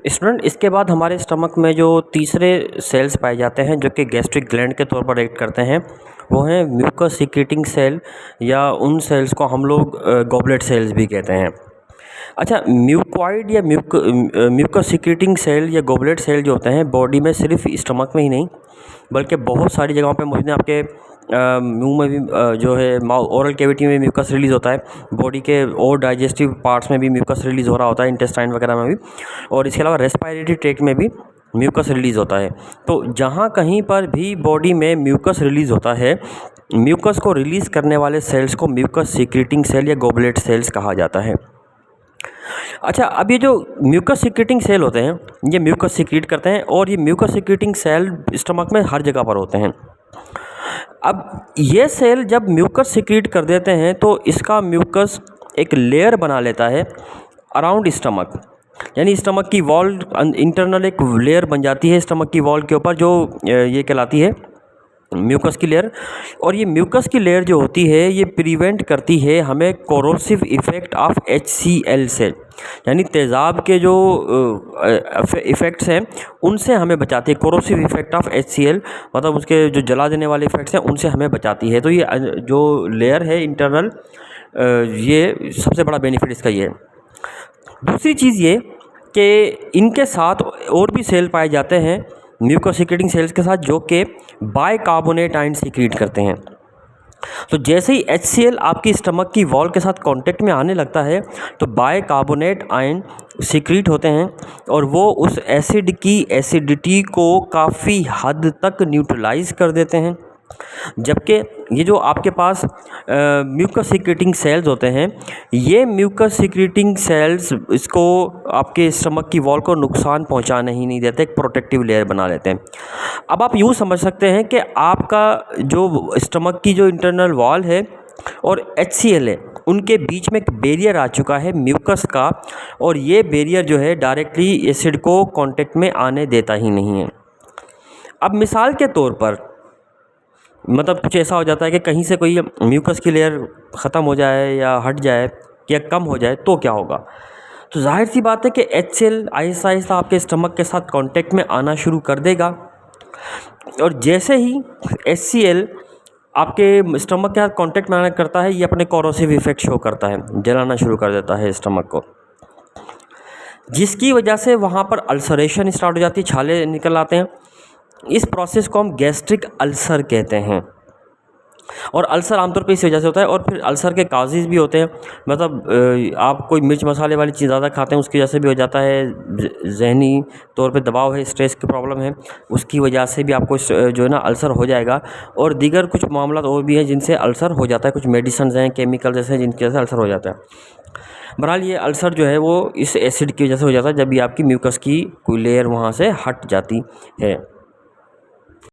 Student, इसके बाद हमारे स्टमक में जो तीसरे सेल्स पाए जाते हैं जो कि गैस्ट्रिक ग्लैंड के तौर पर एक्ट करते हैं, वो हैं म्यूकस सीक्रेटिंग सेल, या उन सेल्स को हम लोग गॉबलेट सेल्स भी कहते हैं। अच्छा, म्यूकॉइड या म्यूकस सीक्रेटिंग सेल या गॉबलेट सेल जो होते हैं बॉडी में सिर्फ स्टमक में ही नहीं बल्कि बहुत सारी जगहों पे मौजूद हैं। आपके मुंह में भी जो है ओरल कैविटी में म्यूकस रिलीज़ होता है, बॉडी के और डाइजेस्टिव पार्ट्स में भी म्यूकस रिलीज़ हो रहा होता है, इंटेस्टाइन वगैरह में भी, और इसके अलावा रेस्पिरेटरी ट्रैक्ट में भी म्यूकस रिलीज़ होता है। तो जहाँ कहीं पर भी बॉडी में म्यूकस रिलीज़ होता है, म्यूकस को रिलीज़ करने वाले सेल्स को म्यूकस सीक्रेटिंग सेल या गॉबलेट सेल्स कहा जाता है। अच्छा, अब ये जो म्यूकस सीक्रेटिंग सेल होते हैं ये म्यूकस सीक्रेट करते हैं, और ये म्यूकस सीक्रेटिंग सेल स्टमक में हर जगह पर होते हैं। अब ये सेल जब म्यूकस सीक्रेट कर देते हैं तो इसका म्यूकस एक लेयर बना लेता है अराउंड स्टमक, यानी स्टमक की वॉल इंटरनल एक लेयर बन जाती है स्टमक की वॉल के ऊपर, जो ये कहलाती है म्यूकस की लेयर। और ये म्यूकस की लेयर जो होती है ये प्रिवेंट करती है हमें कोरोसिव इफ़ेक्ट ऑफ HCl से, यानी तेज़ाब के जो इफ़ेक्ट्स हैं उनसे हमें बचाती है। कोरोसिव इफ़ेक्ट ऑफ HCl मतलब उसके जो जला देने वाले इफ़ेक्ट्स हैं उनसे हमें बचाती है। तो ये जो लेयर है इंटरनल, ये सबसे बड़ा बेनिफिट इसका ये है। दूसरी चीज़ ये कि इनके साथ और भी सेल पाए जाते हैं म्यूकस सीक्रेटिंग सेल्स के साथ, जो कि बाइकार्बोनेट आयन सीक्रेट करते हैं। तो जैसे ही HCl आपकी स्टमक की वॉल के साथ कांटेक्ट में आने लगता है तो बाइकार्बोनेट आयन सीक्रेट होते हैं, और वो उस एसिड की एसिडिटी को काफ़ी हद तक न्यूट्रलाइज कर देते हैं। जबकि ये जो आपके पास म्यूकस सीक्रेटिंग सेल्स होते हैं, ये म्यूकस सीक्रेटिंग सेल्स इसको आपके स्टमक की वॉल को नुकसान पहुंचाने ही नहीं देते, एक प्रोटेक्टिव लेयर बना लेते हैं। अब आप यूँ समझ सकते हैं कि आपका जो स्टमक की जो इंटरनल वॉल है और HCl है, उनके बीच में एक बैरियर आ चुका है म्यूकस का, और ये बैरियर जो है डायरेक्टली एसिड को कांटेक्ट में आने देता ही नहीं है। अब मिसाल के तौर पर मतलब कुछ ऐसा हो जाता है कि कहीं से कोई म्यूकस की लेयर ख़त्म हो जाए या हट जाए या कम हो जाए तो क्या होगा? तो जाहिर सी बात है कि HCl आहिस्ता आहिस्ता आपके स्टमक के साथ कांटेक्ट में आना शुरू कर देगा, और जैसे ही HCl आपके स्टमक के साथ कांटेक्ट में आना करता है ये अपने कोरोसिव इफ़ेक्ट शो करता है, जलाना शुरू कर देता है स्टमक को, जिसकी वजह से वहाँ पर अल्सरेशन स्टार्ट हो जाती है, छाले निकल आते हैं। इस प्रोसेस को हम गैस्ट्रिक अल्सर कहते हैं, और अल्सर आमतौर पे इस वजह से होता है। और फिर अल्सर के काजेज़ भी होते हैं, मतलब आप कोई मिर्च मसाले वाली चीज़ ज़्यादा खाते हैं उसकी वजह से भी हो जाता है, जहनी तौर पे दबाव है, स्ट्रेस की प्रॉब्लम है, उसकी वजह से भी आपको जो है ना अल्सर हो जाएगा। और दीगर कुछ मामला और भी हैं जिनसे अल्सर हो जाता है, कुछ मेडिसिन हैं, केमिकल जैसे, जिनकी वजह से अल्सर हो जाता है। बहरहाल ये अल्सर जो है वो इस एसिड की वजह से हो जाता है जब भी आपकी म्यूकस की कोई लेयर वहाँ से हट जाती है।